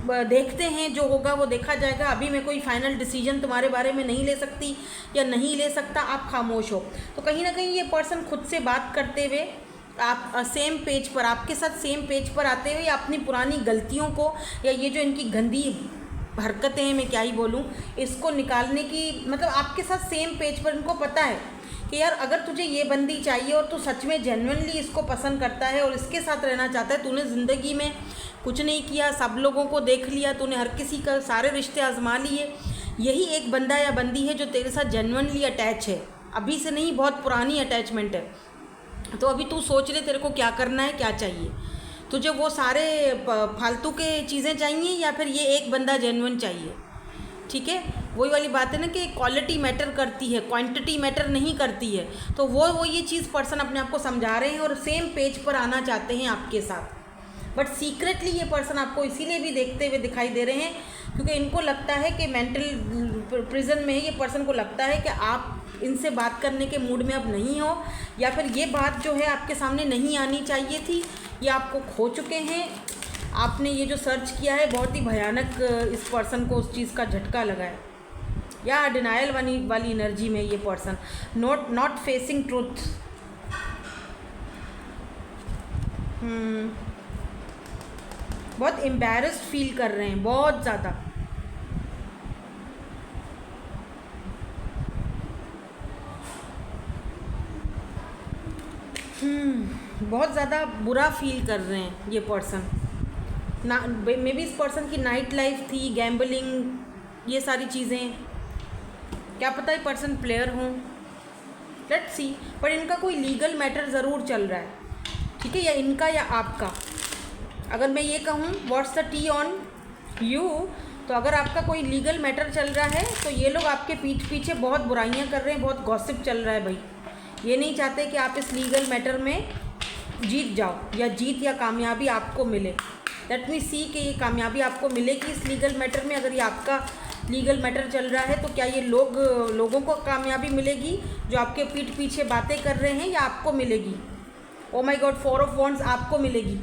देखते हैं जो होगा वो देखा जाएगा, अभी मैं कोई फाइनल डिसीजन तुम्हारे बारे में नहीं ले सकती या नहीं ले सकता, आप खामोश हो। तो कहीं ना कहीं ये पर्सन खुद से बात करते हुए आप सेम पेज पर, आपके साथ सेम पेज पर आते हुए अपनी पुरानी गलतियों को या ये जो इनकी गंदी हरकतें हैं, मैं क्या ही बोलूँ, इसको निकालने की, मतलब आपके साथ सेम पेज पर इनको पता है कि यार अगर तुझे ये बंदी चाहिए और तू सच में जेन्युइनली इसको पसंद करता है और इसके साथ रहना चाहता है, तूने ज़िंदगी में कुछ नहीं किया, सब लोगों को देख लिया, तूने हर किसी का सारे रिश्ते आजमा लिए, यही एक बंदा या बंदी है जो तेरे साथ जेन्युइनली अटैच है, अभी से नहीं बहुत पुरानी अटैचमेंट है। तो अभी तू सोच ले तेरे को क्या करना है, क्या चाहिए तुझे, वो सारे फालतू के चीज़ें चाहिए या फिर ये एक बंदा जेन्युइन चाहिए। ठीक है, वही वाली बात है ना कि क्वालिटी मैटर करती है, क्वांटिटी मैटर नहीं करती है। तो वो ये चीज़ पर्सन अपने आप को समझा रहे हैं और सेम पेज पर आना चाहते हैं आपके साथ, बट सीक्रेटली ये पर्सन आपको इसीलिए भी देखते हुए दिखाई दे रहे हैं क्योंकि इनको लगता है कि मेंटल प्रिजन में है। ये पर्सन को लगता है कि आप इनसे बात करने के मूड में अब नहीं हो, या फिर ये बात जो है आपके सामने नहीं आनी चाहिए थी, ये आपको खो चुके हैं। आपने ये जो सर्च किया है बहुत ही भयानक, इस पर्सन को उस चीज़ का झटका लगा है या डिनायल वाली एनर्जी में ये पर्सन नॉट फेसिंग ट्रूथ। बहुत एम्बैरेस्ड फील कर रहे हैं, बहुत ज़्यादा। बहुत ज़्यादा बुरा फील कर रहे हैं ये पर्सन ना। मे बी इस पर्सन की नाइट लाइफ थी, गैम्बलिंग, ये सारी चीज़ें, क्या पता ये पर्सन प्लेयर हों, लेट्स सी। पर इनका कोई लीगल मैटर ज़रूर चल रहा है, ठीक है, या इनका या आपका। अगर मैं ये कहूँ what's the tea on you, तो अगर आपका कोई लीगल मैटर चल रहा है तो ये लोग आपके पीठ पीछे बहुत बुराइयां कर रहे हैं, बहुत गॉसिप चल रहा है भाई। ये नहीं चाहते कि आप इस लीगल मैटर में जीत जाओ या जीत या कामयाबी आपको मिले। लेट मी सी कि ये कामयाबी आपको मिलेगी इस लीगल मैटर में। अगर ये आपका लीगल मैटर चल रहा है तो क्या ये लोगों को कामयाबी मिलेगी जो आपके पीठ पीछे बातें कर रहे हैं, या आपको मिलेगी? Oh my God, 4 of wands आपको मिलेगी,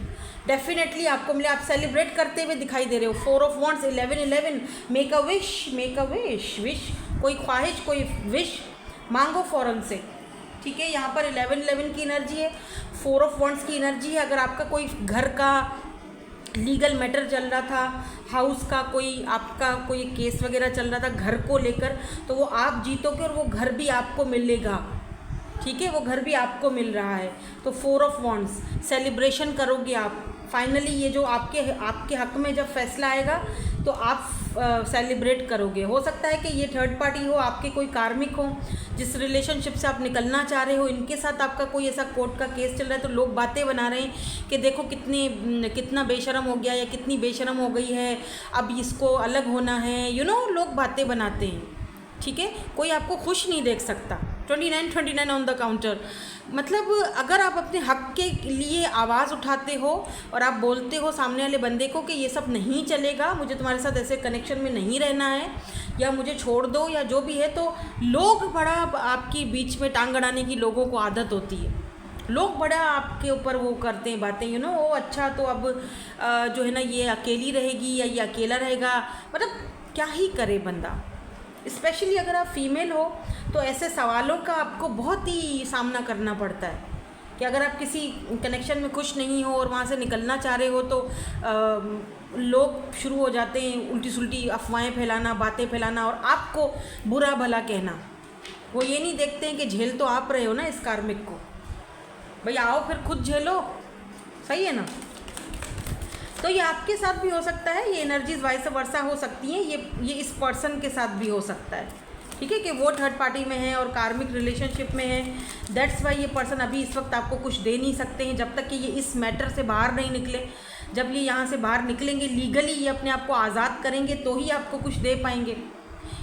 डेफिनेटली आपको मिले। आप सेलिब्रेट करते हुए दिखाई दे रहे हो। 4 of wands, 11 make a wish, wish, कोई ख्वाहिश, कोई विश मांगो फ़ौरन से। ठीक है, यहाँ पर 11 की एनर्जी है, 4 ऑफ वॉन्ड्स की एनर्जी है। अगर आपका कोई घर का लीगल मैटर चल रहा था, हाउस का कोई आपका कोई केस वगैरह चल रहा था घर को लेकर, तो वो आप जीतोगे और वो घर भी आपको मिलेगा। ठीक है, वो घर भी आपको मिल रहा है। तो 4 ऑफ वॉन्ड्स, सेलिब्रेशन करोगे आप। फाइनली ये जो आपके हक में जब फैसला आएगा तो आप सेलिब्रेट करोगे। हो सकता है कि ये थर्ड पार्टी हो, आपके कोई कार्मिक हो, जिस रिलेशनशिप से आप निकलना चाह रहे हो, इनके साथ आपका कोई ऐसा कोर्ट का केस चल रहा है। तो लोग बातें बना रहे हैं कि देखो कितना बेशरम हो गया या कितनी बेशरम हो गई है, अब इसको अलग होना है, लोग बातें बनाते हैं। ठीक है, कोई आपको खुश नहीं देख सकता। 29 ऑन द काउंटर। मतलब अगर आप अपने हक के लिए आवाज़ उठाते हो और आप बोलते हो सामने वाले बंदे को कि ये सब नहीं चलेगा, मुझे तुम्हारे साथ ऐसे कनेक्शन में नहीं रहना है, या मुझे छोड़ दो, या जो भी है, तो लोग बड़ा आपकी बीच में टांग अड़ाने की लोगों को आदत होती है। लोग बड़ा आपके ऊपर वो करते हैं बातें, यू नो, ओ अच्छा तो अब जो है ना ये अकेली रहेगी या ये अकेला रहेगा। मतलब क्या ही करे बंदा। स्पेशली अगर आप फीमेल हो तो ऐसे सवालों का आपको बहुत ही सामना करना पड़ता है कि अगर आप किसी कनेक्शन में खुश नहीं हो और वहाँ से निकलना चाह रहे हो तो लोग शुरू हो जाते हैं उल्टी सुल्टी अफवाहें फैलाना, बातें फैलाना और आपको बुरा भला कहना। वो ये नहीं देखते हैं कि झेल तो आप रहे हो ना इस कार्मिक को, भाई आओ फिर खुद झेलो, सही है ना। तो ये आपके साथ भी हो सकता है, ये एनर्जीज वाइस वर्सा हो सकती हैं, ये इस पर्सन के साथ भी हो सकता है, ठीक है, कि वो थर्ड पार्टी में है और कार्मिक रिलेशनशिप में है। दैट्स वाई ये पर्सन अभी इस वक्त आपको कुछ दे नहीं सकते हैं जब तक कि ये इस मैटर से बाहर नहीं निकले। जब ये यहाँ से बाहर निकलेंगे, लीगली ये अपने आप को आज़ाद करेंगे तो ही आपको कुछ दे पाएंगे।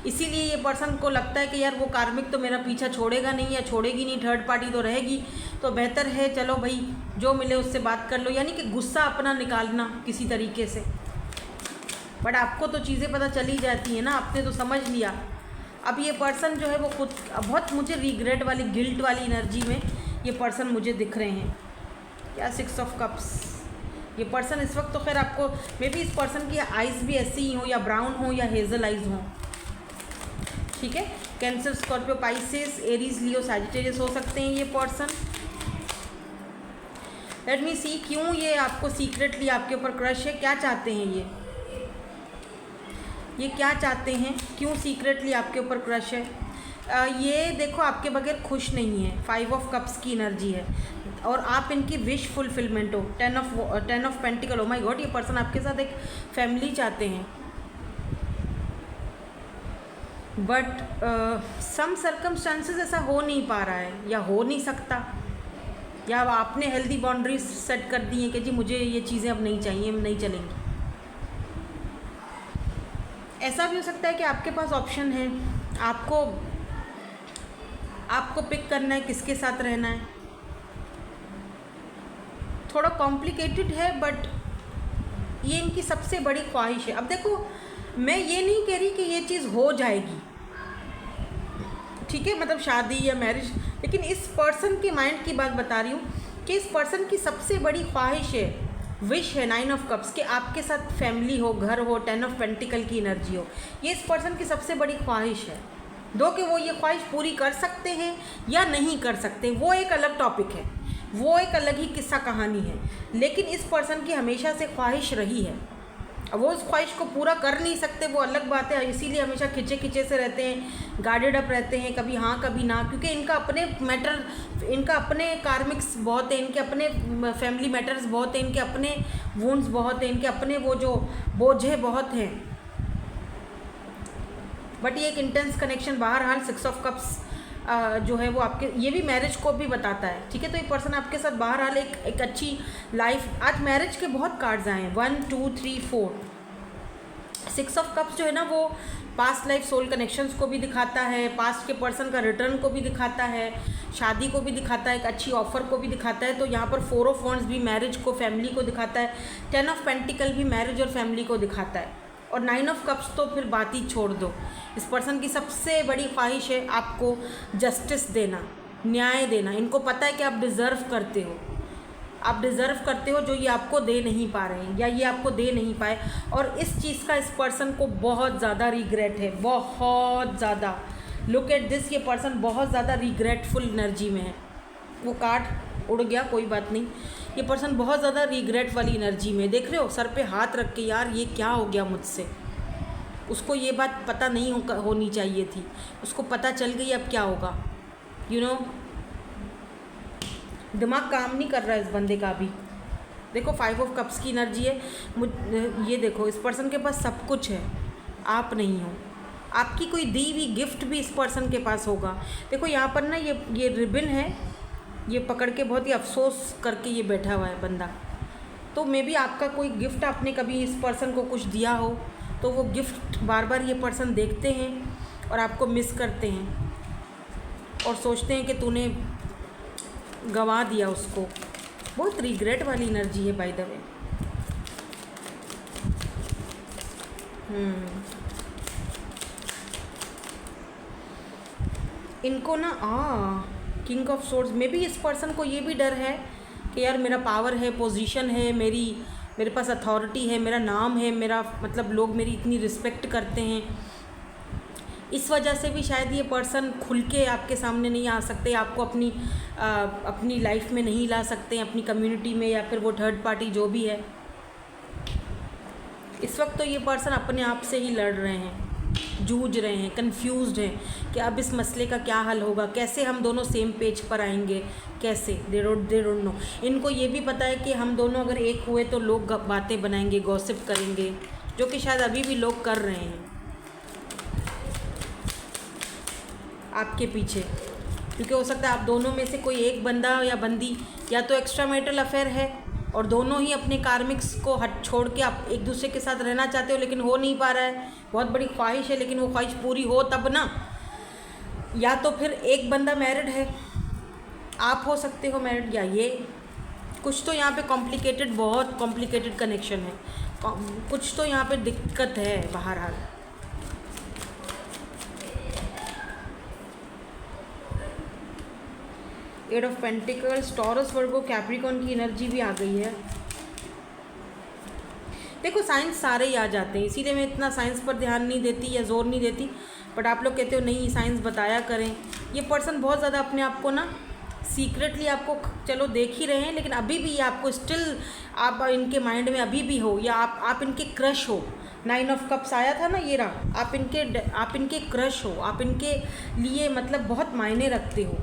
इसीलिए ये पर्सन को लगता है कि यार वो कार्मिक तो मेरा पीछा छोड़ेगा नहीं या छोड़ेगी नहीं, थर्ड पार्टी तो रहेगी, तो बेहतर है चलो भाई जो मिले उससे बात कर लो, यानी कि गुस्सा अपना निकालना किसी तरीके से। बट आपको तो चीज़ें पता चली जाती हैं ना, आपने तो समझ लिया। अब ये पर्सन जो है वो खुद बहुत मुझे रिग्रेट वाली, गिल्ट वाली एनर्जी में ये पर्सन मुझे दिख रहे हैं। क्या 6 ऑफ कप्स, ये पर्सन इस वक्त तो खैर आपको मे बी इस पर्सन की आइज़ भी ऐसी ही हो या ब्राउन हो या हेज़ल आइज़ हो, ठीक है। कैंसर, स्कॉर्पियो, पाइसेस, एरीज, लियो, सैजिटेरियस हो सकते हैं ये पर्सन। लेट मी सी क्यों ये आपको सीक्रेटली आपके ऊपर क्रश है, क्या चाहते हैं ये क्या चाहते हैं, क्यों सीक्रेटली आपके ऊपर क्रश है। ये देखो आपके बगैर खुश नहीं है, 5 ऑफ कप्स की एनर्जी है और आप इनकी विश फुलफिलमेंट हो। 10 of pentacle, oh my God, ये पर्सन आपके साथ एक फैमिली चाहते हैं। बट सम सर्कमस्टांसेस ऐसा हो नहीं पा रहा है या हो नहीं सकता, या अब आपने हेल्दी बाउंड्रीज सेट कर दी हैं कि जी मुझे ये चीज़ें अब नहीं चाहिए, नहीं चलेंगी। ऐसा भी हो सकता है कि आपके पास ऑप्शन है, आपको पिक करना है किसके साथ रहना है। थोड़ा कॉम्प्लिकेटेड है बट ये इनकी सबसे बड़ी ख्वाहिश है। अब देखो मैं ये नहीं कह रही कि ये चीज़ हो जाएगी, ठीक है, मतलब शादी या मैरिज, लेकिन इस पर्सन के माइंड की बात बता रही हूँ कि इस पर्सन की सबसे बड़ी ख्वाहिश है, विश है 9 ऑफ कप्स, कि आपके साथ फैमिली हो, घर हो, 10 ऑफ पेंटिकल की एनर्जी हो। ये इस पर्सन की सबसे बड़ी ख्वाहिश है। दो कि वो ये ख्वाहिश पूरी कर सकते हैं या नहीं कर सकते, वो एक अलग टॉपिक है, वो एक अलग ही किस्सा कहानी है, लेकिन इस पर्सन की हमेशा से ख्वाहिश रही है। अब वो उस ख्वाहिश को पूरा कर नहीं सकते, वो अलग बात है, इसीलिए हमेशा खिंचे खिंचे से रहते हैं, गार्डेड अप रहते हैं, कभी हाँ कभी ना, क्योंकि इनका अपने मैटर, इनका अपने कार्मिक्स बहुत है, इनके अपने फैमिली मैटर्स बहुत हैं, इनके अपने वुंड्स बहुत हैं, इनके अपने वो जो बोझे बहुत हैं। बट ये एक इंटेंस कनेक्शन, बहरहाल 6 ऑफ कप्स जो है वो आपके, ये भी मैरिज को भी बताता है, ठीक है। तो ये पर्सन आपके साथ बहरहाल एक अच्छी लाइफ, आज मैरिज के बहुत कार्ड्स आए हैं, 1 2 3 4। 6 ऑफ कप्स जो है ना वो पास्ट लाइफ सोल कनेक्शंस को भी दिखाता है, पास्ट के पर्सन का रिटर्न को भी दिखाता है, शादी को भी दिखाता है, एक अच्छी ऑफर को भी दिखाता है। तो यहाँ पर 4 ऑफ वॉन्ड्स भी मैरिज को, फैमिली को दिखाता है, 10 ऑफ पेंटिकल भी मैरिज और फैमिली को दिखाता है, और 9 ऑफ कप्स तो फिर बात ही छोड़ दो। इस पर्सन की सबसे बड़ी ख्वाहिश है आपको जस्टिस देना, न्याय देना। इनको पता है कि आप डिज़र्व करते हो, आप डिज़र्व करते हो जो ये आपको दे नहीं पा रहे हैं या ये आपको दे नहीं पाए, और इस चीज़ का इस पर्सन को बहुत ज़्यादा रिग्रेट है, बहुत ज़्यादा। लुक एट दिस, ये पर्सन बहुत ज़्यादा रिग्रेटफुल एनर्जी में है। वो कार्ड उड़ गया, कोई बात नहीं। ये पर्सन बहुत ज़्यादा रिग्रेट वाली एनर्जी में, देख रहे हो, सर पे हाथ रख के, यार ये क्या हो गया मुझसे। उसको ये बात पता नहीं होनी चाहिए थी, उसको पता चल गई, अब क्या होगा, यू नो। दिमाग काम नहीं कर रहा है इस बंदे का अभी। देखो 5 ऑफ कप्स की एनर्जी है, ये देखो इस पर्सन के पास सब कुछ है, आप नहीं हो। आपकी कोई दी हुई गिफ्ट भी इस पर्सन के पास होगा। देखो यहाँ पर ना ये रिबन है, ये पकड़ के बहुत ही अफसोस करके ये बैठा हुआ है बंदा। तो मे बी आपका कोई गिफ्ट, आपने कभी इस पर्सन को कुछ दिया हो, तो वो गिफ्ट बार बार ये पर्सन देखते हैं और आपको मिस करते हैं। और सोचते हैं कि तूने गंवा दिया उसको। बहुत रिग्रेट वाली एनर्जी है बाय द वे। इनको ना किंग ऑफ सोर्ड्स में भी इस पर्सन को ये भी डर है कि यार मेरा पावर है, पोजीशन है, मेरे पास अथॉरिटी है, मेरा नाम है, मेरा मतलब लोग मेरी इतनी रिस्पेक्ट करते हैं। इस वजह से भी शायद ये पर्सन खुल के आपके सामने नहीं आ सकते, आपको अपनी लाइफ में नहीं ला सकते, अपनी कम्युनिटी में, या फिर वो थर्ड पार्टी जो भी है। इस वक्त तो ये पर्सन अपने आप से ही लड़ रहे हैं, जूझ रहे हैं, कंफ्यूज्ड हैं कि अब इस मसले का क्या हल होगा, कैसे हम दोनों सेम पेज पर आएंगे, कैसे। They don't know. इनको ये भी पता है कि हम दोनों अगर एक हुए तो लोग बातें बनाएंगे, गॉसिप करेंगे, जो कि शायद अभी भी लोग कर रहे हैं आपके पीछे। क्योंकि हो सकता है आप दोनों में से कोई एक बंदा या बंदी या तो एक्स्ट्रा मैरिटल अफेयर है और दोनों ही अपने कार्मिक्स को छोड़ के आप एक दूसरे के साथ रहना चाहते हो, लेकिन हो नहीं पा रहा है। बहुत बड़ी ख्वाहिश है, लेकिन वो ख्वाहिश पूरी हो तब ना। या तो फिर एक बंदा मैरिड है, आप हो सकते हो मैरिड, या ये कुछ तो यहाँ पे कॉम्प्लिकेटेड, बहुत कॉम्प्लिकेटेड कनेक्शन है, कुछ तो यहाँ पे दिक्कत है बहरहाल। Eight of pentacles, Taurus, Virgo, Capricorn की एनर्जी भी आ गई है। देखो साइंस सारे ही आ जाते हैं, इसीलिए मैं इतना साइंस पर ध्यान नहीं देती या जोर नहीं देती, बट आप लोग कहते हो नहीं साइंस बताया करें। ये पर्सन बहुत ज़्यादा अपने आप को ना सीक्रेटली आपको चलो देख ही रहे हैं, लेकिन अभी भी आपको स्टिल आप इनके माइंड में अभी भी हो, या आप इनके क्रश हो। 9 ऑफ कप्स आया था ना, ये रहा। आप इनके क्रश हो, आप इनके लिए मतलब बहुत मायने रखते हो,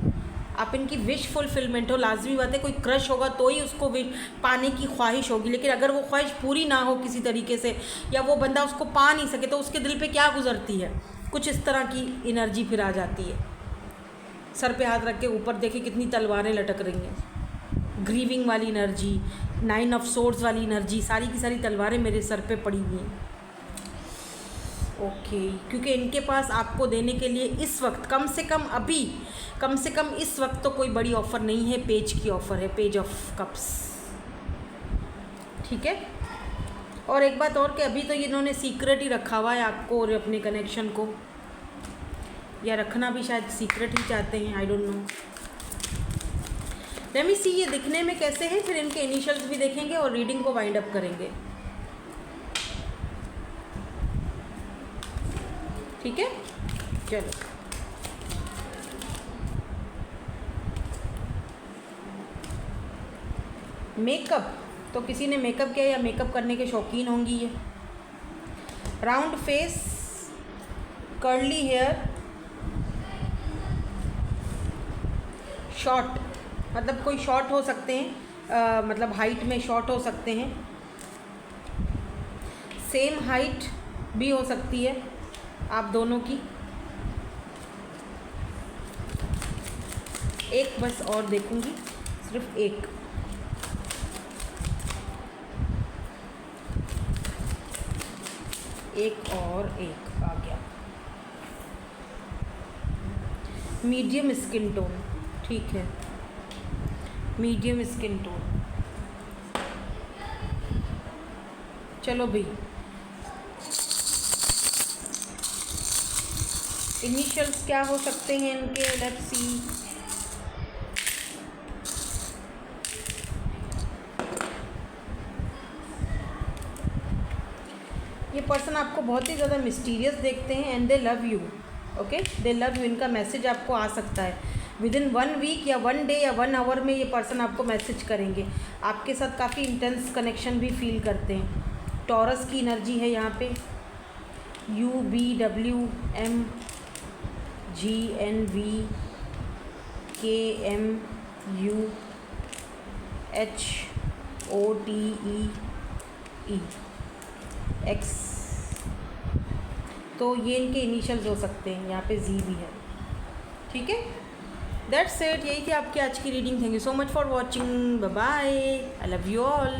आप इनकी विश फुलफिलमेंट हो। लाजमी बात है, कोई क्रश होगा तो ही उसको पाने की ख्वाहिश होगी, लेकिन अगर वो ख्वाहिश पूरी ना हो किसी तरीके से, या वो बंदा उसको पा नहीं सके, तो उसके दिल पे क्या गुजरती है, कुछ इस तरह की एनर्जी फिर आ जाती है। सर पे हाथ रख के ऊपर देखे कितनी तलवारें लटक रही हैं, ग्रीविंग वाली एनर्जी, 9 ऑफ सोर्ड्स वाली एनर्जी, सारी की सारी तलवारें मेरे सर पे पड़ी हुई हैं। ओके, क्योंकि इनके पास आपको देने के लिए इस वक्त कम से कम इस वक्त तो कोई बड़ी ऑफ़र नहीं है, पेज की ऑफ़र है, पेज ऑफ कप्स। ठीक है। और एक बात और कि अभी तो इन्होंने सीक्रेट ही रखा हुआ है आपको और अपने कनेक्शन को, या रखना भी शायद सीक्रेट ही चाहते हैं, I don't know. Let me see ये दिखने में कैसे हैं, फिर इनके इनिशियल्स भी देखेंगे और रीडिंग को वाइंड अप करेंगे। ठीक है, चलो। मेकअप तो किसी ने मेकअप किया या मेकअप करने के शौकीन होंगी ये। Round face, curly hair, short, मतलब कोई शॉर्ट हो सकते हैं, मतलब हाइट में शॉर्ट हो सकते हैं, सेम हाइट भी हो सकती है आप दोनों की। एक बस और देखूंगी, सिर्फ एक। और एक आ गया। मीडियम स्किन टोन, ठीक है, मीडियम स्किन टोन। चलो भाई, इनिशियल्स क्या हो सकते हैं इनके, लेट्स सी। ये पर्सन आपको बहुत ही ज़्यादा मिस्टीरियस देखते हैं and they love you. Okay, they love you. इनका मैसेज आपको आ सकता है विदिन 1 वीक या 1 डे या 1 आवर में। ये पर्सन आपको मैसेज करेंगे, आपके साथ काफ़ी इंटेंस कनेक्शन भी फील करते हैं। टॉरस की एनर्जी है यहाँ पे, UBWMGNVKMUHOTEX। तो ये इनके इनिशियल्स हो सकते हैं, यहाँ पे जी भी है। ठीक है, दैट्स इट। यही थी आपकी आज की reading. Thank you so much for watching, bye bye, I love you all.